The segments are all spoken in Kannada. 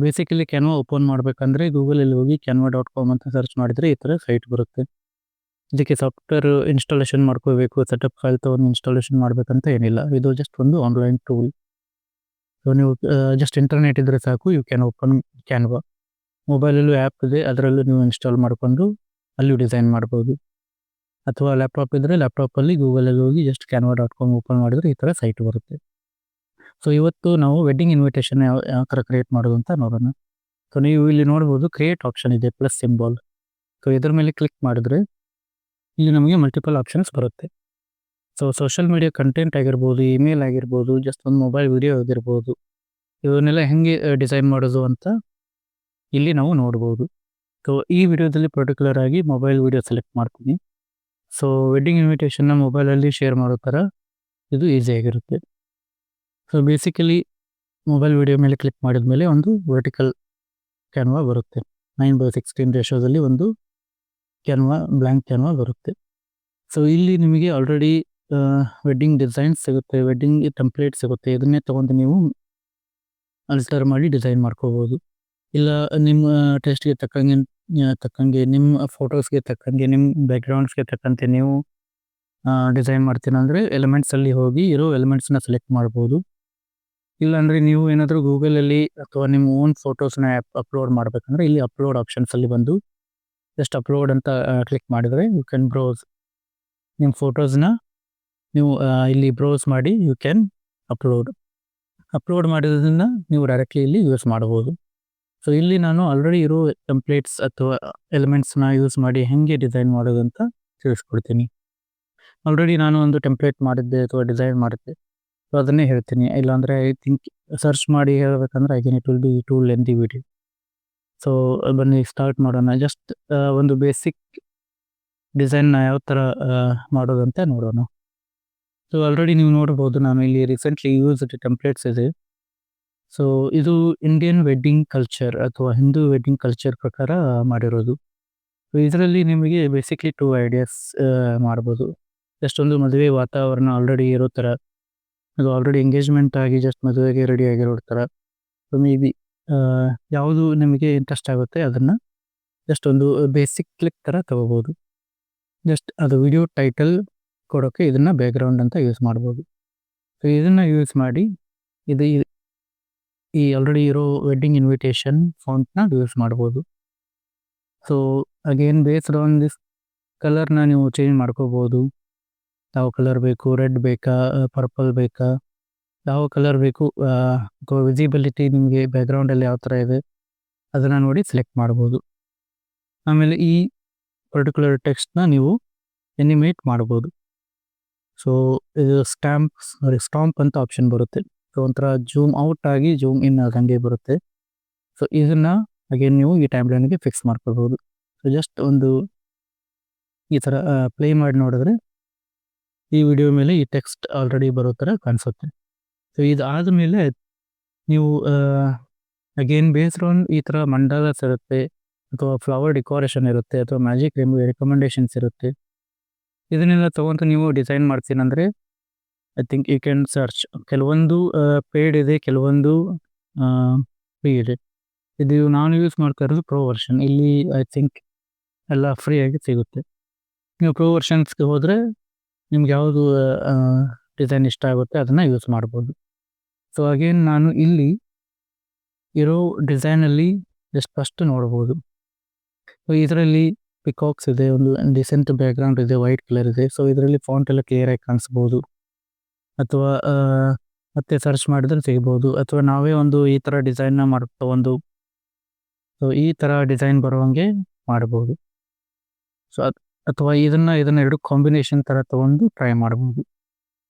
ಬೇಸಿಕಲಿ ಕ್ಯಾನ್ವಾ ಓಪನ್ ಮಾಡಬೇಕಂದ್ರೆ ಗೂಗಲಲ್ಲಿ ಹೋಗಿ canva.com ಅಂತ ಸರ್ಚ್ ಮಾಡಿದರೆ ಈ ಥರ ಸೈಟ್ ಬರುತ್ತೆ. ಇದಕ್ಕೆ ಸಾಫ್ಟ್ವೇರ್ ಇನ್ಸ್ಟಾಲೇಷನ್ ಮಾಡ್ಕೋಬೇಕು, ಸೆಟಪ್ ಫೈಲ್ ತೊಗೊಂಡು ಇನ್ಸ್ಟಾಲೇಷನ್ ಮಾಡಬೇಕಂತ ಏನಿಲ್ಲ. ಇದು ಜಸ್ಟ್ ಒಂದು ಆನ್ಲೈನ್ ಟೂಲ್. ಸೊ ನೀವು ಜಸ್ಟ್ ಇಂಟರ್ನೆಟ್ ಇದ್ದರೆ ಸಾಕು, ಯು ಕ್ಯಾನ್ ಓಪನ್ ಕ್ಯಾನ್ವಾ. ಮೊಬೈಲಲ್ಲೂ ಆ್ಯಪ್ ಇದೆ, ಅದರಲ್ಲೂ ನೀವು ಇನ್ಸ್ಟಾಲ್ ಮಾಡಿಕೊಂಡು ಅಲ್ಲೂ ಡಿಸೈನ್ ಮಾಡ್ಬೋದು. ಅಥವಾ ಲ್ಯಾಪ್ಟಾಪ್ ಇದ್ದರೆ ಲ್ಯಾಪ್ಟಾಪಲ್ಲಿ ಗೂಗಲಲ್ಲಿ ಹೋಗಿ ಜಸ್ಟ್ canva.com ಓಪನ್ ಮಾಡಿದರೆ ಈ ಥರ ಸೈಟ್ ಬರುತ್ತೆ. ಸೊ ಇವತ್ತು ನಾವು ವೆಡ್ಡಿಂಗ್ ಇನ್ವಿಟೇಷನ್ ಯಾವ ಥರ ಕ್ರಿಯೇಟ್ ಮಾಡೋದು ಅಂತ ನೋಡೋಣ. ಸೊ ನೀವು ಇಲ್ಲಿ ನೋಡ್ಬೋದು ಕ್ರಿಯೇಟ್ ಆಪ್ಷನ್ ಇದೆ, ಪ್ಲಸ್ ಸಿಂಬಾಲ್. ಸೊ ಇದ್ರ ಮೇಲೆ ಕ್ಲಿಕ್ ಮಾಡಿದ್ರೆ ಇಲ್ಲಿ ನಮಗೆ ಮಲ್ಟಿಪಲ್ ಆಪ್ಷನ್ಸ್ ಬರುತ್ತೆ. ಸೊ ಸೋಷಿಯಲ್ ಮೀಡಿಯಾ ಕಂಟೆಂಟ್ ಆಗಿರ್ಬೋದು, ಇಮೇಲ್ ಆಗಿರ್ಬೋದು, ಜಸ್ಟ್ ಒಂದು ಮೊಬೈಲ್ ವಿಡಿಯೋ ಆಗಿರ್ಬೋದು, ಇವನ್ನೆಲ್ಲ ಹೆಂಗೆ ಡಿಸೈನ್ ಮಾಡೋದು ಅಂತ ಇಲ್ಲಿ ನಾವು ನೋಡ್ಬೋದು. ಸೊ ಈ ವಿಡಿಯೋದಲ್ಲಿ ಪರ್ಟಿಕ್ಯುಲರ್ ಆಗಿ ಮೊಬೈಲ್ ವಿಡಿಯೋ ಸೆಲೆಕ್ಟ್ ಮಾಡ್ತೀನಿ. ಸೊ ವೆಡ್ಡಿಂಗ್ ಇನ್ವಿಟೇಷನ್ನ ಮೊಬೈಲಲ್ಲಿ ಶೇರ್ ಮಾಡೋ ಥರ ಇದು ಈಸಿಯಾಗಿರುತ್ತೆ. ಸೊ ಬೇಸಿಕಲಿ ಮೊಬೈಲ್ ವಿಡಿಯೋ ಮೇಲೆ ಕ್ಲಿಕ್ ಮಾಡಿದ ಮೇಲೆ ಒಂದು ವರ್ಟಿಕಲ್ ಕ್ಯಾನ್ವಾ ಬರುತ್ತೆ. 9:16 ರೇಷೋದಲ್ಲಿ ಒಂದು ಕ್ಯಾನ್ವಾ, ಬ್ಲ್ಯಾಂಕ್ ಕ್ಯಾನ್ವಾ ಬರುತ್ತೆ. ಸೊ ಇಲ್ಲಿ ನಿಮಗೆ ಆಲ್ರೆಡಿ ವೆಡ್ಡಿಂಗ್ ಡಿಸೈನ್ಸ್ ಸಿಗುತ್ತೆ, ವೆಡ್ಡಿಂಗ್ ಟೆಂಪ್ಲೇಟ್ ಸಿಗುತ್ತೆ. ಇದನ್ನೇ ತೊಗೊಂಡು ನೀವು ಅಲ್ಟರ್ ಮಾಡಿ ಡಿಸೈನ್ ಮಾಡ್ಕೋಬೋದು. ಇಲ್ಲ ನಿಮ್ಮ ಟೇಸ್ಟ್ಗೆ ತಕ್ಕಂಗೆ ನಿಮ್ಮ ಫೋಟೋಸ್ಗೆ ತಕ್ಕಂಗೆ, ನಿಮ್ಮ ಬ್ಯಾಕ್ಗ್ರೌಂಡ್ಸ್ಗೆ ತಕ್ಕಂತೆ ನೀವು ಡಿಸೈನ್ ಮಾಡ್ತೀನಿ ಅಂದರೆ ಎಲಿಮೆಂಟ್ಸಲ್ಲಿ ಹೋಗಿ ಇರೋ ಎಲಿಮೆಂಟ್ಸ್ನ ಸೆಲೆಕ್ಟ್ ಮಾಡ್ಬೋದು. ಇಲ್ಲಾಂದರೆ ನೀವು ಏನಾದರೂ ಗೂಗಲಲ್ಲಿ ಅಥವಾ ನಿಮ್ಮ ಓನ್ ಫೋಟೋಸ್ನ ಅಪ್ಲೋಡ್ ಮಾಡಬೇಕಂದ್ರೆ ಇಲ್ಲಿ ಅಪ್ಲೋಡ್ ಆಪ್ಷನ್ಸಲ್ಲಿ ಬಂದು ಜಸ್ಟ್ ಅಪ್ಲೋಡ್ ಅಂತ ಕ್ಲಿಕ್ ಮಾಡಿದರೆ ಯು ಕ್ಯಾನ್ ಬ್ರೌಸ್. ನಿಮ್ಮ ಫೋಟೋಸ್ನ ನೀವು ಇಲ್ಲಿ ಬ್ರೌಸ್ ಮಾಡಿ ಯು ಕ್ಯಾನ್ ಅಪ್ಲೋಡ್ ಮಾಡಿರೋದನ್ನು ನೀವು ಡೈರೆಕ್ಟ್ಲಿ ಇಲ್ಲಿ ಯೂಸ್ ಮಾಡ್ಬೋದು. ಸೊ ಇಲ್ಲಿ ನಾನು ಆಲ್ರೆಡಿ ಇರೋ ಟೆಂಪ್ಲೇಟ್ಸ್ ಅಥವಾ ಎಲಿಮೆಂಟ್ಸ್ನ ಯೂಸ್ ಮಾಡಿ ಹೇಗೆ ಡಿಸೈನ್ ಮಾಡೋದು ಅಂತ ತಿಳಿಸ್ಕೊಡ್ತೀನಿ. ಆಲ್ರೆಡಿ ನಾನು ಒಂದು ಟೆಂಪ್ಲೇಟ್ ಮಾಡಿದ್ದೆ ಅಥವಾ ಡಿಸೈನ್ ಮಾಡಿದ್ದೆ, ಸೊ ಅದನ್ನೇ ಹೇಳ್ತೀನಿ. ಇಲ್ಲಾಂದರೆ ಐ ಥಿಂಕ್ ಸರ್ಚ್ ಮಾಡಿ ಹೇಳಬೇಕಂದ್ರೆ again it will be two lengthy video. So ಬನ್ನಿ ಸ್ಟಾರ್ಟ್ ಮಾಡೋಣ. ಜಸ್ಟ್ ಒಂದು ಬೇಸಿಕ್ ಡಿಸೈನ್ನ ಯಾವ ಥರ ಮಾಡೋದಂತ ನೋಡೋಣ. ಸೊ ಆಲ್ರೆಡಿ ನೀವು ನೋಡ್ಬೋದು ನಾನು ಇಲ್ಲಿ ರೀಸೆಂಟ್ಲಿ ಯೂಸ್ಡ್ ಟೆಂಪ್ಲೇಟ್ಸ್ ಇದೆ. ಸೊ ಇದು ಇಂಡಿಯನ್ ವೆಡ್ಡಿಂಗ್ ಕಲ್ಚರ್ ಅಥವಾ ಹಿಂದೂ ವೆಡ್ಡಿಂಗ್ ಕಲ್ಚರ್ ಪ್ರಕಾರ ಮಾಡಿರೋದು. ಸೊ ಇದರಲ್ಲಿ ನಿಮಗೆ ಬೇಸಿಕ್ಲಿ 2 ಐಡಿಯಾಸ್ ಮಾಡ್ಬೋದು. ಜಸ್ಟ್ ಒಂದು ಮದುವೆ ವಾತಾವರಣ ಆಲ್ರೆಡಿ ಇರೋ ಥರ, ಅದು ಆಲ್ರೆಡಿ ಎಂಗೇಜ್ಮೆಂಟ್ ಆಗಿ ಜಸ್ಟ್ ಮದುವೆಗೆ ರೆಡಿ ಆಗಿರೋ ಥರ. ಸೊ ಮೇ ಬಿ ಯಾವುದು ನಿಮಗೆ ಇಂಟ್ರೆಸ್ಟ್ ಆಗುತ್ತೆ ಅದನ್ನು ಜಸ್ಟ್ ಒಂದು ಬೇಸಿಕ್ ಕ್ಲಿಕ್ ಥರ ತಗೋಬೋದು. ಜಸ್ಟ್ ಅದು ವಿಡಿಯೋ ಟೈಟಲ್ ಕೊಡೋಕ್ಕೆ ಇದನ್ನು ಬ್ಯಾಕ್ಗ್ರೌಂಡ್ ಅಂತ ಯೂಸ್ ಮಾಡ್ಬೋದು. ಸೊ ಇದನ್ನು ಯೂಸ್ ಮಾಡಿ ಇದು ಈ ಆಲ್ರೆಡಿ ಇರೋ ವೆಡ್ಡಿಂಗ್ ಇನ್ವಿಟೇಷನ್ ಫಾಂಟ್ನ ಯೂಸ್ ಮಾಡ್ಬೋದು. So again based on this ಕಲರ್ನ ನೀವು ಚೇಂಜ್ ಮಾಡ್ಕೋಬೋದು. ಯಾವ ಕಲರ್ ಬೇಕು, ರೆಡ್ ಬೇಕಾ, ಪರ್ಪಲ್ ಬೇಕಾ, ಯಾವ ಕಲರ್ ಬೇಕು, ಅಥವಾ ವಿಸಿಬಿಲಿಟಿ ನಿಮಗೆ ಬ್ಯಾಕ್ಗ್ರೌಂಡಲ್ಲಿ ಯಾವ ಥರ ಇದೆ ಅದನ್ನು ನೋಡಿ ಸೆಲೆಕ್ಟ್ ಮಾಡ್ಬೋದು. ಆಮೇಲೆ ಈ ಪರ್ಟಿಕ್ಯುಲರ್ ಟೆಕ್ಸ್ಟ್ನ ನೀವು ಎನಿಮೇಟ್ ಮಾಡ್ಬೋದು. ಸೊ ಇದು ಸ್ಟಾಂಪ್ ಅಂತ ಆಪ್ಷನ್ ಬರುತ್ತೆ. ಸೊ ಒಂಥರ ಜೂಮ್ ಔಟ್ ಆಗಿ ಜೂಮ್ ಇನ್ ಆದಂಗೆ ಬರುತ್ತೆ. ಸೊ ಇದನ್ನು ಅಗೇನ್ ನೀವು ಈ ಟೈಮ್ ಲೈನ್ಗೆ ಫಿಕ್ಸ್ ಮಾಡ್ಕೋಬೋದು. ಸೊ ಜಸ್ಟ್ ಒಂದು ಈ ಥರ ಪ್ಲೇ ಮಾಡಿ ನೋಡಿದ್ರೆ ಈ ವಿಡಿಯೋ ಮೇಲೆ ಈ ಟೆಕ್ಸ್ಟ್ ಆಲ್ರೆಡಿ ಬರೋ ಥರ ಕಾಣಿಸುತ್ತೆ. ಸೊ ಇದಾದ ಮೇಲೆ ನೀವು ಅಗೇನ್ ಬೇಸ್ಡ್ ಆನ್ ಈ ಥರ ಮಂಡಾಲಾಸ್ ಇರುತ್ತೆ, ಅಥವಾ ಫ್ಲವರ್ ಡೆಕೋರೇಷನ್ ಇರುತ್ತೆ, ಅಥವಾ ಮ್ಯಾಜಿಕ್ ರೆಕಮೆಂಡೇಶನ್ಸ್ ಇರುತ್ತೆ. ಇದನ್ನೆಲ್ಲ ತೊಗೊಂಡು ನೀವು ಡಿಸೈನ್ ಮಾಡ್ತೀನಂದರೆ I think you can search. ಕೆಲವೊಂದು ಪೇಯ್ಡ್ ಇದೆ, ಕೆಲವೊಂದು ಫ್ರೀ ಇದೆ. ಇದು ನಾನು ಯೂಸ್ ಮಾಡ್ತಾ ಇರೋದು ಪ್ರೋ ವರ್ಷನ್. ಇಲ್ಲಿ ಐ ಥಿಂಕ್ ಎಲ್ಲ ಫ್ರೀಯಾಗಿ ಸಿಗುತ್ತೆ. ನೀವು ಪ್ರೋ ವರ್ಷನ್ಸ್ಗೆ ಹೋದರೆ ನಿಮ್ಗೆ ಯಾವುದು ಡಿಸೈನ್ ಇಷ್ಟ ಆಗುತ್ತೆ ಅದನ್ನು ಯೂಸ್ ಮಾಡ್ಬೋದು. ಸೊ ಅಗೇನ್ ನಾನು ಇಲ್ಲಿ ಇರೋ ಡಿಸೈನಲ್ಲಿ ಜಸ್ಟ್ ಫಸ್ಟ್ ನೋಡ್ಬೋದು. ಸೊ ಇದರಲ್ಲಿ ಪಿಕಾಕ್ಸ್ ಇದೆ, ಒಂದು ಡಿಸೆಂಟ್ ಬ್ಯಾಕ್ಗ್ರೌಂಡ್ ಇದೆ, ವೈಟ್ ಕಲರ್ ಇದೆ. ಸೊ ಇದರಲ್ಲಿ ಫಾಂಟ್ ಎಲ್ಲ ಕ್ಲಿಯರಾಗಿ ಕಾಣಿಸ್ಬೋದು, ಅಥವಾ ಮತ್ತೆ ಸರ್ಚ್ ಮಾಡಿದ್ರೆ ಸಿಗ್ಬೋದು, ಅಥವಾ ನಾವೇ ಒಂದು ಈ ಥರ ಡಿಸೈನ್ನ ತೊಗೊಂಡು ಸೊ ಈ ಥರ ಡಿಸೈನ್ ಬರುವಂಗೆ ಮಾಡ್ಬೋದು. ಸೊ ಅಥವಾ ಇದನ್ನು ಎರಡು ಕಾಂಬಿನೇಷನ್ ಥರ ತೊಗೊಂಡು ಟ್ರೈ ಮಾಡ್ಬೋದು.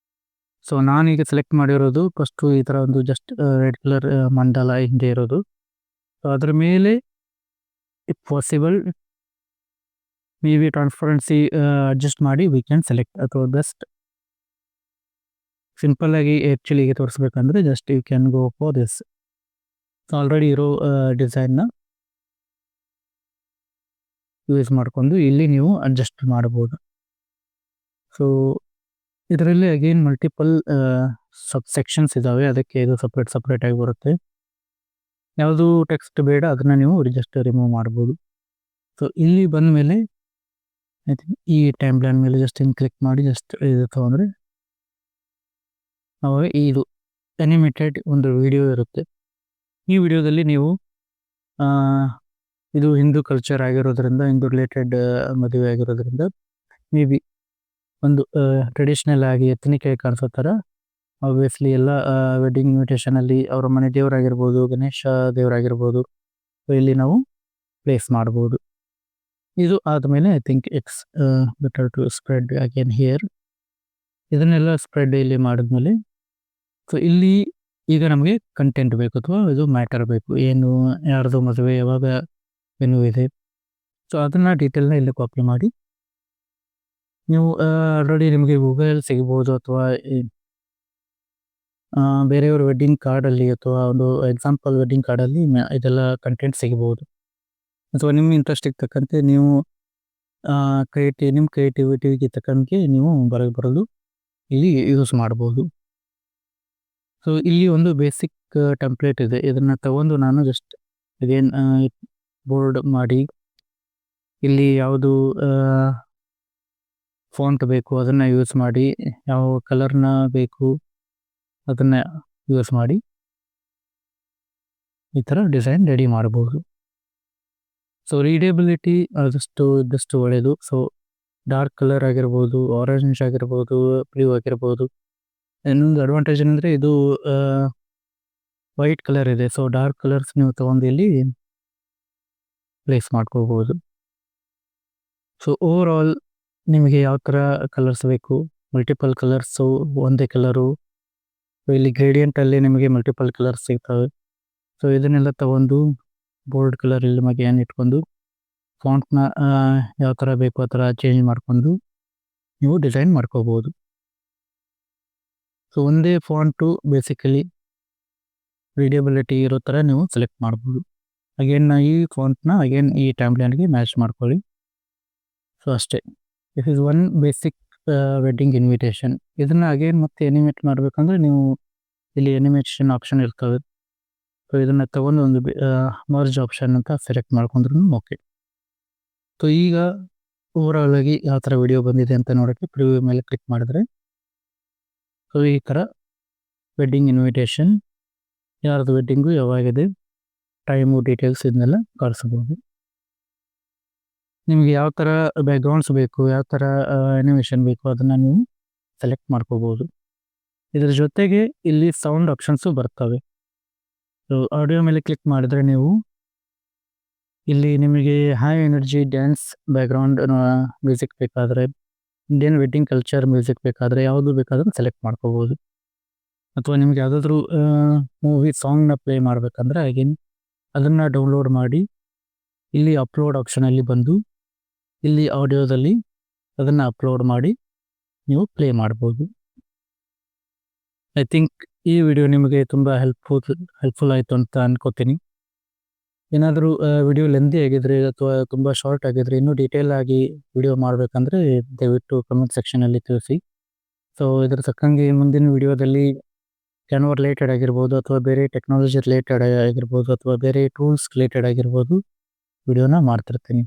ಸೊ ನಾನೀಗ ಸೆಲೆಕ್ಟ್ ಮಾಡಿರೋದು ಫಸ್ಟು ಈ ಥರ ಒಂದು ಜಸ್ಟ್ ರೆಡ್ ಕಲರ್ ಮಂಡಲ ಹಿಂದೆ ಇರೋದು. ಸೊ ಅದರ ಮೇಲೆ if possible maybe transparency adjust ಮಾಡಿ ವಿ ಕ್ಯಾನ್ ಸೆಲೆಕ್ಟ್. ಅಥವಾ ಬೆಸ್ಟ್ ಸಿಂಪಲ್ಲಾಗಿ ಆ್ಯಕ್ಚುಲಿಗೆ ತೋರಿಸ್ಬೇಕಂದ್ರೆ just you can go for this. So already ಇರೋ ಡಿಸೈನ್ನ ಯೂಸ್ ಮಾಡಿಕೊಂಡು ಇಲ್ಲಿ ನೀವು ಅಡ್ಜಸ್ಟ್ ಮಾಡ್ಬೋದು. ಸೊ ಇದರಲ್ಲಿ ಅಗೇನ್ ಮಲ್ಟಿಪಲ್ ಸೆಕ್ಷನ್ಸ್ ಇದ್ದಾವೆ, ಅದಕ್ಕೆ ಇದು ಸಪ್ರೇಟಾಗಿ ಬರುತ್ತೆ. ಯಾವುದು ಟೆಕ್ಸ್ಟ್ ಬೇಡ ಅದನ್ನ ನೀವು ಜಸ್ಟ್ ರಿಮೂವ್ ಮಾಡ್ಬೋದು. ಸೊ ಇಲ್ಲಿ ಬಂದ ಮೇಲೆ ಐ ಥಿಂಕ್ ಈ ಟೈಮ್ ಲೈನ್ ಮೇಲೆ ಜಸ್ಟ್ ಕ್ಲಿಕ್ ಮಾಡಿ ಜಸ್ಟ್ ಇದು ತೊಗೊಂಡ್ರೆ ಅವಾಗ ಇದು ಅನಿಮೇಟೆಡ್ ಒಂದು ವಿಡಿಯೋ ಇರುತ್ತೆ. ಈ ವಿಡಿಯೋದಲ್ಲಿ ನೀವು ಇದು ಹಿಂದೂ ಕಲ್ಚರ್ ಆಗಿರೋದ್ರಿಂದ, ಹಿಂದೂ ರಿಲೇಟೆಡ್ ಮದುವೆ ಆಗಿರೋದ್ರಿಂದ ಮೇ ಬಿ ಒಂದು ಟ್ರೆಡಿಷ್ನಲ್ ಆಗಿ ಎತ್ತನಿಕಾಗಿ ಕಾಣಿಸೋ ಥರ ಆಬ್ವಿಯಸ್ಲಿ ಎಲ್ಲ ವೆಡ್ಡಿಂಗ್ ಇನ್ವಿಟೇಷನಲ್ಲಿ ಅವರ ಮನೆ ದೇವರಾಗಿರ್ಬೋದು, ಗಣೇಶ ದೇವರಾಗಿರ್ಬೋದು, ಸೊ ಇಲ್ಲಿ ನಾವು ಪ್ಲೇಸ್ ಮಾಡ್ಬೋದು. ಇದು ಆದಮೇಲೆ I think it's better to spread again here. ಇದನ್ನೆಲ್ಲ ಸ್ಪ್ರೆಡ್ ಇಲ್ಲಿ ಮಾಡಿದ್ಮೇಲೆ ಸೊ ಇಲ್ಲಿ ಈಗ ನಮಗೆ ಕಂಟೆಂಟ್ ಬೇಕು ಅಥವಾ ಇದು ಮ್ಯಾಟರ್ ಬೇಕು, ಏನು ಯಾರ್ದು ಮದುವೆ, ಯಾವಾಗ ವೆನ್ಯೂ ಇದೆ, ಸೊ ಅದನ್ನು ಡೀಟೇಲ್ನ ಇಲ್ಲಿ ಕಾಪಿ ಮಾಡಿ ನೀವು ಆಲ್ರೆಡಿ ನಿಮಗೆ ಗೂಗಲ್ ಸಿಗ್ಬೋದು ಅಥವಾ ಬೇರೆಯವ್ರ ವೆಡ್ಡಿಂಗ್ ಕಾರ್ಡಲ್ಲಿ ಅಥವಾ ಒಂದು ಎಕ್ಸಾಂಪಲ್ ವೆಡ್ಡಿಂಗ್ ಕಾರ್ಡಲ್ಲಿ ಇದೆಲ್ಲ ಕಂಟೆಂಟ್ ಸಿಗ್ಬೋದು. ಅಥವಾ ನಿಮ್ಮ ಇಂಟ್ರೆಸ್ಟಿಗೆ ತಕ್ಕಂತೆ ನೀವು ನಿಮ್ಮ ಕ್ರಿಯೇಟಿವಿಟಿಗೆ ತಕ್ಕಂಗೆ ನೀವು ಬರಲು ಇಲ್ಲಿ ಯೂಸ್ ಮಾಡ್ಬೋದು. ಸೊ ಇಲ್ಲಿ ಒಂದು ಬೇಸಿಕ್ ಟೆಂಪ್ಲೇಟ್ ಇದೆ, ಇದನ್ನು ತಗೊಂಡು ನಾನು ಜಸ್ಟ್ ಅಗೇನ್ ಬೋರ್ಡ್ ಮಾಡಿ ಇಲ್ಲಿ ಯಾವುದು ಫಾಂಟ್ ಬೇಕು ಅದನ್ನು ಯೂಸ್ ಮಾಡಿ, ಯಾವ ಕಲರ್ನ ಬೇಕು ಅದನ್ನು ಯೂಸ್ ಮಾಡಿ ಈ ಥರ ಡಿಸೈನ್ ರೆಡಿ ಮಾಡ್ಬೋದು. ಸೊ ರೀಡೇಬಿಲಿಟಿ ಇದ್ದಷ್ಟು ಒಳ್ಳೆಯದು. ಸೊ ಡಾರ್ಕ್ ಕಲರ್ ಆಗಿರ್ಬೋದು, ಆರೆಂಜ್ ಆಗಿರ್ಬೋದು, ಬ್ಲೂ ಆಗಿರ್ಬೋದು. ಇನ್ನೊಂದು ಅಡ್ವಾಂಟೇಜ್ ಏನಂದರೆ ಇದು ವೈಟ್ ಕಲರ್ ಇದೆ, ಸೊ ಡಾರ್ಕ್ ಕಲರ್ಸ್ ನೀವು ತೊಗೊಂಡು ಇಲ್ಲಿ ಪ್ಲೇಸ್ ಮಾಡ್ಕೋಬೋದು. ಸೊ ಓವರ್ ಆಲ್ ನಿಮಗೆ ಯಾವ ಥರ ಕಲರ್ಸ್ ಬೇಕು, ಮಲ್ಟಿಪಲ್ ಕಲರ್ಸು, ಒಂದೇ ಕಲರು, ಇಲ್ಲಿ ಗ್ರೇಡಿಯಂಟಲ್ಲಿ ನಿಮಗೆ ಮಲ್ಟಿಪಲ್ ಕಲರ್ಸ್ ಸಿಗ್ತವೆ. ಸೊ ಇದನ್ನೆಲ್ಲ ತಗೊಂಡು ಬೋಲ್ಡ್ ಕಲರ್ ಇಲ್ಲಿ ನಿಮಗೆ ಏನು ಇಟ್ಕೊಂಡು ಫಾಂಟ್ನ ಯಾವ ಥರ ಬೇಕು ಆ ಥರ ಚೇಂಜ್ ಮಾಡಿಕೊಂಡು ನೀವು ಡಿಸೈನ್ ಮಾಡ್ಕೋಬೋದು. ಸೊ ಒಂದೇ ಫಾಂಟು ಬೇಸಿಕಲಿ ರೀಡೇಬಿಲಿಟಿ ಇರೋ ಥರ ನೀವು ಸೆಲೆಕ್ಟ್ ಮಾಡ್ಬೋದು. ಅಗೇನ್ ಈ ಫಾಂಟ್ನ ಅಗೇನ್ ಈ ಟೈಮ್ಲೈನ್ಗೆ ಮ್ಯಾಚ್ ಮಾಡ್ಕೊಳ್ಳಿ. ಸೊ ಅಷ್ಟೇ, this is one basic wedding invitation. ಇದನ್ನು ಅಗೇನ್ ಮತ್ತೆ ಎನಿಮೇಟ್ ಮಾಡಬೇಕಂದ್ರೆ ನೀವು ಇಲ್ಲಿ ಎನಿಮೇಷನ್ ಆಪ್ಷನ್ ಇರ್ತವೆ. ಸೊ ಇದನ್ನು ತಗೊಂಡು ಒಂದು ಮರ್ಜ್ ಆಪ್ಷನ್ ಅಂತ ಸೆಲೆಕ್ಟ್ ಮಾಡ್ಕೊಂಡ್ರು ಓಕೆ. ಸೊ ಈಗ ಓವರಾಲ್ ಆಗಿ ಯಾವ ಥರ ವಿಡಿಯೋ ಬಂದಿದೆ ಅಂತ ನೋಡೋಕ್ಕೆ ಪ್ರಿವ್ಯೂ ಮೇಲೆ ಕ್ಲಿಕ್ ಮಾಡಿದ್ರೆ ಸೊ ಈ ಥರ ವೆಡ್ಡಿಂಗ್ ಇನ್ವಿಟೇಷನ್, ಯಾರ್ದು ವೆಡ್ಡಿಂಗು ಯಾವಾಗಿದೆ, ಟೈಮು, ಡೀಟೇಲ್ಸ್ ಇದನ್ನೆಲ್ಲ ಕಳಿಸ್ಬೋದು. ನಿಮಗೆ ಯಾವ ಥರ ಬ್ಯಾಕ್ಗ್ರೌಂಡ್ಸ್ ಬೇಕು, ಯಾವ ಥರ ಅನಿಮೇಷನ್ ಬೇಕು ಅದನ್ನು ನೀವು ಸೆಲೆಕ್ಟ್ ಮಾಡ್ಕೋಬೋದು. ಇದರ ಜೊತೆಗೆ ಇಲ್ಲಿ ಸೌಂಡ್ ಆಪ್ಷನ್ಸು ಬರ್ತವೆ. ಸೊ ಆಡಿಯೋ ಮೇಲೆ ಕ್ಲಿಕ್ ಮಾಡಿದ್ರೆ ನೀವು ಇಲ್ಲಿ ನಿಮಗೆ high energy dance background music ಬೇಕಾದರೆ, ಇಂಡಿಯನ್ ವೆಡ್ಡಿಂಗ್ ಕಲ್ಚರ್ ಮ್ಯೂಸಿಕ್ ಬೇಕಾದರೆ, ಯಾವುದು ಬೇಕಾದರೂ ಸೆಲೆಕ್ಟ್ ಮಾಡ್ಕೋಬೋದು. ಅಥವಾ ನಿಮ್ಗೆ ಯಾವುದಾದ್ರೂ ಮೂವಿ ಸಾಂಗ್ನ ಪ್ಲೇ ಮಾಡಬೇಕಂದ್ರೆ ಅಗೇನ್ ಅದನ್ನು ಡೌನ್ಲೋಡ್ ಮಾಡಿ ಇಲ್ಲಿ ಅಪ್ಲೋಡ್ ಆಪ್ಷನಲ್ಲಿ ಬಂದು ಇಲ್ಲಿ ಆಡಿಯೋದಲ್ಲಿ ಅದನ್ನು ಅಪ್ಲೋಡ್ ಮಾಡಿ ನೀವು ಪ್ಲೇ ಮಾಡ್ಬೋದು. ಐ ಥಿಂಕ್ ಈ ವಿಡಿಯೋ ನಿಮಗೆ ತುಂಬ ಹೆಲ್ಪ್ಫುಲ್ ಆಯಿತು ಅಂತ ಅನ್ಕೋತೀನಿ. ಏನಾದರೂ ವಿಡಿಯೋ ಲೆಂದಿ ಆಗಿದ್ರೆ ಅಥವಾ ತುಂಬ ಶಾರ್ಟ್ ಆಗಿದ್ರೆ ಇನ್ನೂ ಡೀಟೇಲ್ ಆಗಿ ವಿಡಿಯೋ ಮಾಡಬೇಕಂದ್ರೆ ದಯವಿಟ್ಟು ಕಮೆಂಟ್ ಸೆಕ್ಷನಲ್ಲಿ ತಿಳಿಸಿ. ಸೊ ಇದರ ತಕ್ಕಂಗೆ ಮುಂದಿನ ವಿಡಿಯೋದಲ್ಲಿ ಕ್ಯಾನ್ವಾ ರಿಲೇಟೆಡ್ ಆಗಿರ್ಬೋದು ಅಥವಾ ಬೇರೆ ಟೆಕ್ನಾಲಜಿ ರಿಲೇಟೆಡ್ ಆಗಿರ್ಬೋದು ಅಥವಾ ಬೇರೆ ಟೂಲ್ಸ್ ರಿಲೇಟೆಡ್ ಆಗಿರ್ಬೋದು ವಿಡಿಯೋನ ಮಾಡ್ತಿರ್ತೀನಿ.